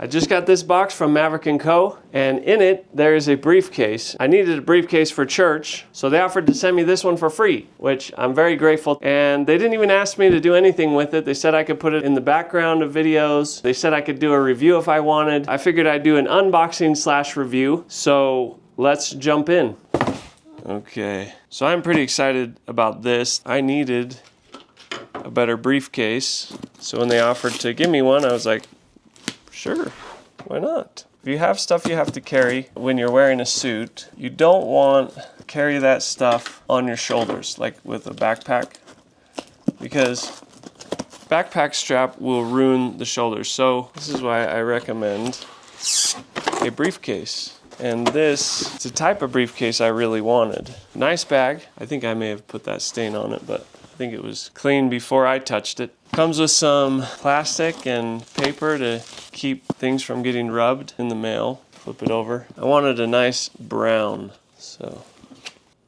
I just got this box from Maverick Co, and in it there is a briefcase. I needed a briefcase for church, so they offered to send me this one for free, which I'm very grateful. And they didn't even ask me to do anything with it. They said I could put it in the background of videos. They said I could do a review if I wanted. I figured I'd do an unboxing / review, so let's jump in. Okay, so I'm pretty excited about this. I needed a better briefcase, so when they offered to give me one, I was like, sure, why not? If you have stuff you have to carry when you're wearing a suit, you don't want to carry that stuff on your shoulders, like with a backpack, because backpack strap will ruin the shoulders. So this is why I recommend a briefcase. And this is a type of briefcase I really wanted. Nice bag. I think I may have put that stain on it, but I think it was clean before I touched it. Comes with some plastic and paper to keep things from getting rubbed in the mail. Flip it over. I wanted a nice brown, so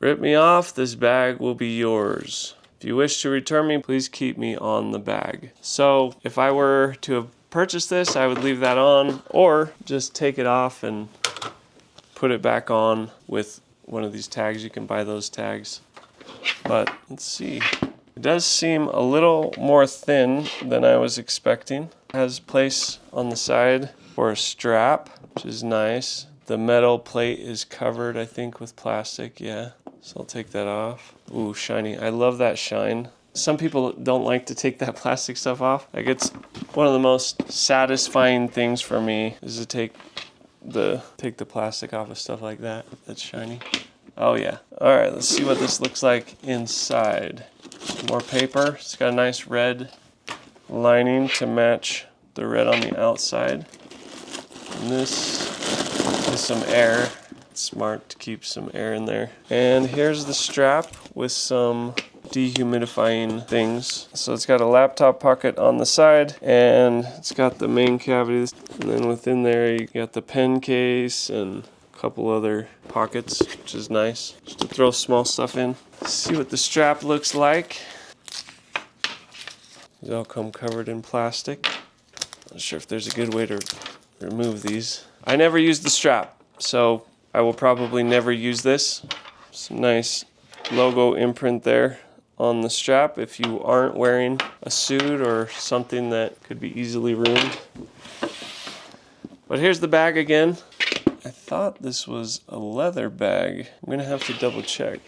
rip me off, this bag will be yours. If you wish to return me, please keep me on the bag. So if I were to have purchased this, I would leave that on or just take it off and put it back on with one of these tags. You can buy those tags. But let's see. It does seem a little more thin than I was expecting. It has place on the side for a strap, which is nice. The metal plate is covered, I think, with plastic, yeah. So I'll take that off. Ooh, shiny. I love that shine. Some people don't like to take that plastic stuff off. Like, it's one of the most satisfying things for me is to take the plastic off of stuff like that. That's shiny. Oh yeah. All right, let's see what this looks like inside. More paper. It's got a nice red lining to match the red on the outside. And this is some air. It's smart to keep some air in there. And here's the strap with some dehumidifying things. So it's got a laptop pocket on the side, and it's got the main cavity. And then within there, you got the pen case and couple other pockets, which is nice, just to throw small stuff in. Let's see what the strap looks like. These all come covered in plastic. Not sure if there's a good way to remove these. I never use the strap, so I will probably never use this. Some nice logo imprint there on the strap if you aren't wearing a suit or something that could be easily ruined. But here's the bag again. I thought this was a leather bag. I'm gonna have to double check.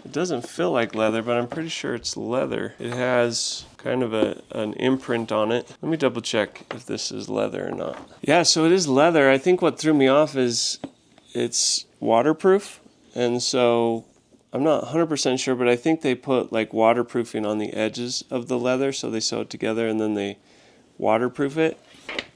It doesn't feel like leather, but I'm pretty sure it's leather. It has kind of an imprint on it. Let me double check if this is leather or not. Yeah, so it is leather. I think what threw me off is it's waterproof. And so I'm not 100% sure, but I think they put like waterproofing on the edges of the leather. So they sew it together and then they waterproof it,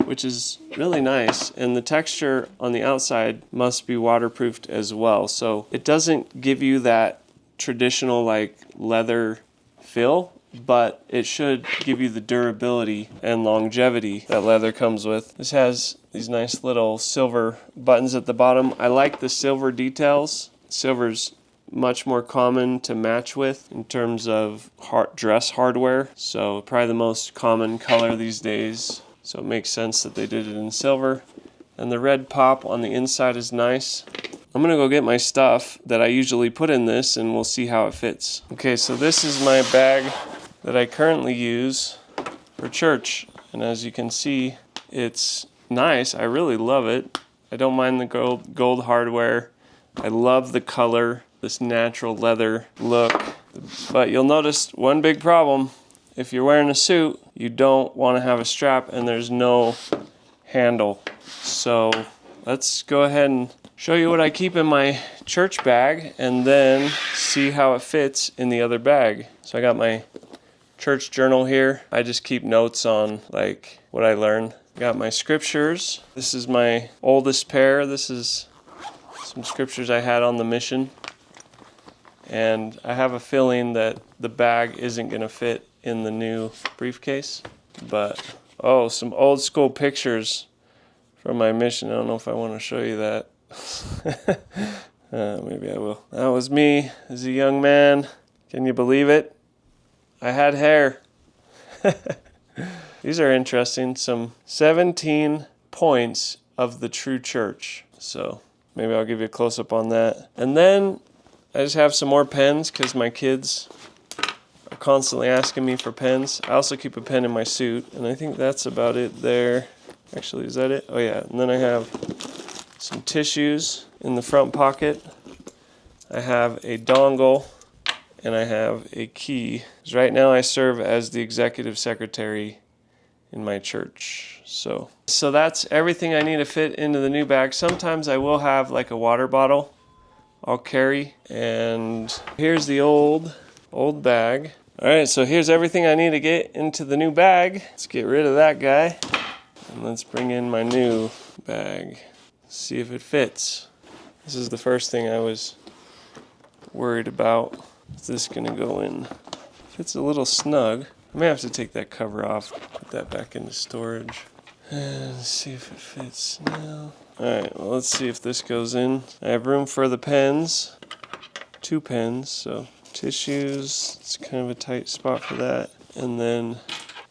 which is really nice. And the texture on the outside must be waterproofed as well. So it doesn't give you that traditional like leather feel, but it should give you the durability and longevity that leather comes with. This has these nice little silver buttons at the bottom. I like the silver details. Silver's much more common to match with in terms of dress hardware. So probably the most common color these days. So it makes sense that they did it in silver. And the red pop on the inside is nice. I'm gonna go get my stuff that I usually put in this and we'll see how it fits. Okay, so this is my bag that I currently use for church. And as you can see, it's nice. I really love it. I don't mind the gold hardware. I love the color, this natural leather look. But you'll notice one big problem. If you're wearing a suit, you don't want to have a strap and there's no handle. So let's go ahead and show you what I keep in my church bag and then see how it fits in the other bag. So I got my church journal here. I just keep notes on like what I learned. Got my scriptures. This is my oldest pair. This is some scriptures I had on the mission. And I have a feeling that the bag isn't going to fit in the new briefcase. But, oh, some old school pictures from my mission. I don't know if I want to show you that. Maybe I will. That was me as a young man. Can you believe it? I had hair. These are interesting. Some 17 points of the true church. So maybe I'll give you a close-up on that. And then I just have some more pens because my kids are constantly asking me for pens. I also keep a pen in my suit, and I think that's about it there. Actually, is that it? Oh yeah, and then I have some tissues in the front pocket. I have a dongle, and I have a key. Right now I serve as the executive secretary in my church. So that's everything I need to fit into the new bag. Sometimes I will have like a water bottle I'll carry. And here's the old bag. All right, so here's everything I need to get into the new bag. Let's get rid of that guy. And let's bring in my new bag. See if it fits. This is the first thing I was worried about. Is this gonna go in? If it's a little snug, I may have to take that cover off, put that back into storage. And see if it fits now. Alright, well, let's see if this goes in. I have room for the pens. 2 pens, so tissues, it's kind of a tight spot for that. And then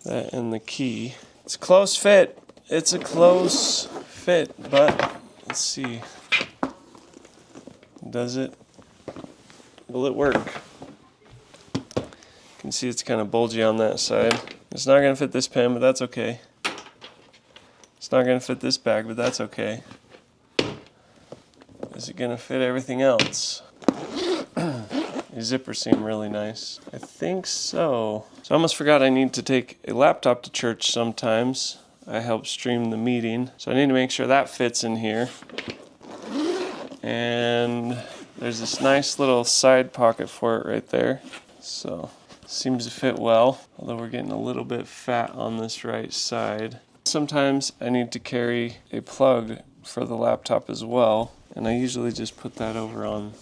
that and the key. It's a close fit. It's a close fit, but let's see. Does it? Will it work? You can see it's kind of bulgy on that side. It's not going to fit this pen, but that's okay. It's not going to fit this bag, but that's okay. Is it going to fit everything else? These zippers seem really nice. I think so. So I almost forgot I need to take a laptop to church sometimes. I help stream the meeting. So I need to make sure that fits in here. And there's this nice little side pocket for it right there. So seems to fit well, although we're getting a little bit fat on this right side. Sometimes I need to carry a plug for the laptop as well, and I usually just put that over on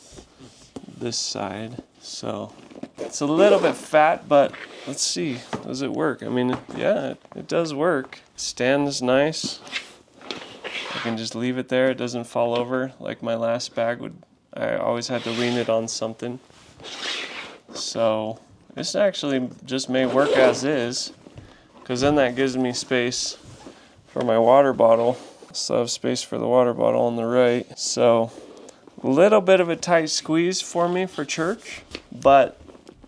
this side. So it's a little bit fat, but let's see, does it work? I mean, yeah, it does work. Stand is nice. I can just leave it there, it doesn't fall over like my last bag would. I always had to lean it on something. So this actually just may work as is, because then that gives me space for my water bottle. So I have space for the water bottle on the right. So a little bit of a tight squeeze for me for church, but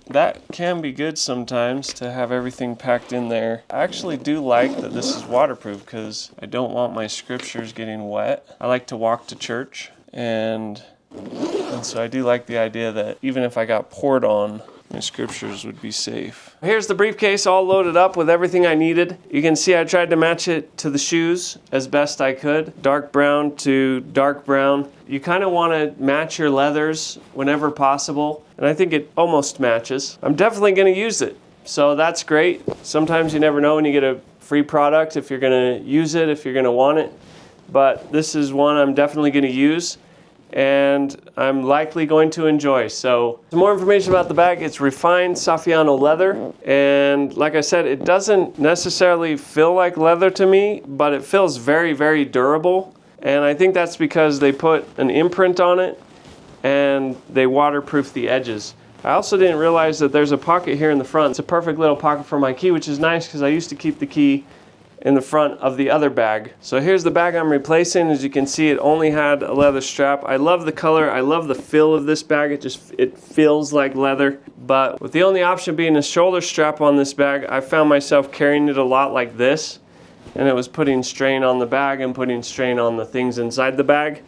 that can be good sometimes to have everything packed in there. I actually do like that this is waterproof because I don't want my scriptures getting wet. I like to walk to church, and so I do like the idea that even if I got poured on, my scriptures would be safe. Here's the briefcase all loaded up with everything I needed. You can see I tried to match it to the shoes as best I could. Dark brown to dark brown. You kind of want to match your leathers whenever possible, and I think it almost matches. I'm definitely going to use it, so that's great. Sometimes you never know when you get a free product if you're going to use it, if you're going to want it, but this is one I'm definitely going to use, and I'm likely going to enjoy. So some more information about the bag. It's refined Saffiano leather, and like I said, it doesn't necessarily feel like leather to me, but it feels very, very durable, and I think that's because they put an imprint on it and they waterproof the edges. I also didn't realize that there's a pocket here in the front. It's a perfect little pocket for my key, which is nice because I used to keep the key in the front of the other bag. So here's the bag I'm replacing. As you can see, it only had a leather strap. I love the color. I love the feel of this bag. It feels like leather. But with the only option being a shoulder strap on this bag, I found myself carrying it a lot like this, and it was putting strain on the bag and putting strain on the things inside the bag.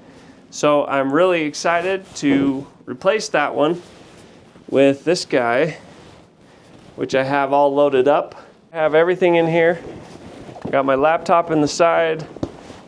So I'm really excited to replace that one with this guy, which I have all loaded up. I have everything in here. Got my laptop in the side,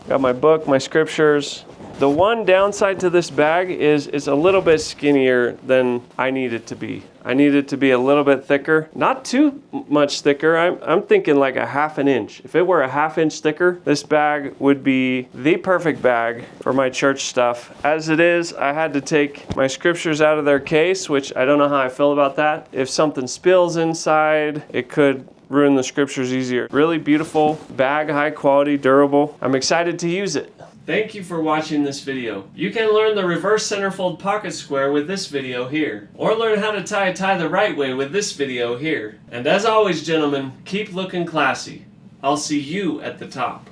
got my book, my scriptures. The one downside to this bag is it's a little bit skinnier than I need it to be. I need it to be a little bit thicker, not too much thicker. I'm thinking like a ½ inch. If it were a ½ inch thicker, this bag would be the perfect bag for my church stuff. As it is, I had to take my scriptures out of their case, which I don't know how I feel about that. If something spills inside, it could ruin the scriptures easier. Really beautiful bag, high quality, durable. I'm excited to use it. Thank you for watching this video. You can learn the reverse centerfold pocket square with this video here, or learn how to tie a tie the right way with this video here. And as always, gentlemen, keep looking classy. I'll see you at the top.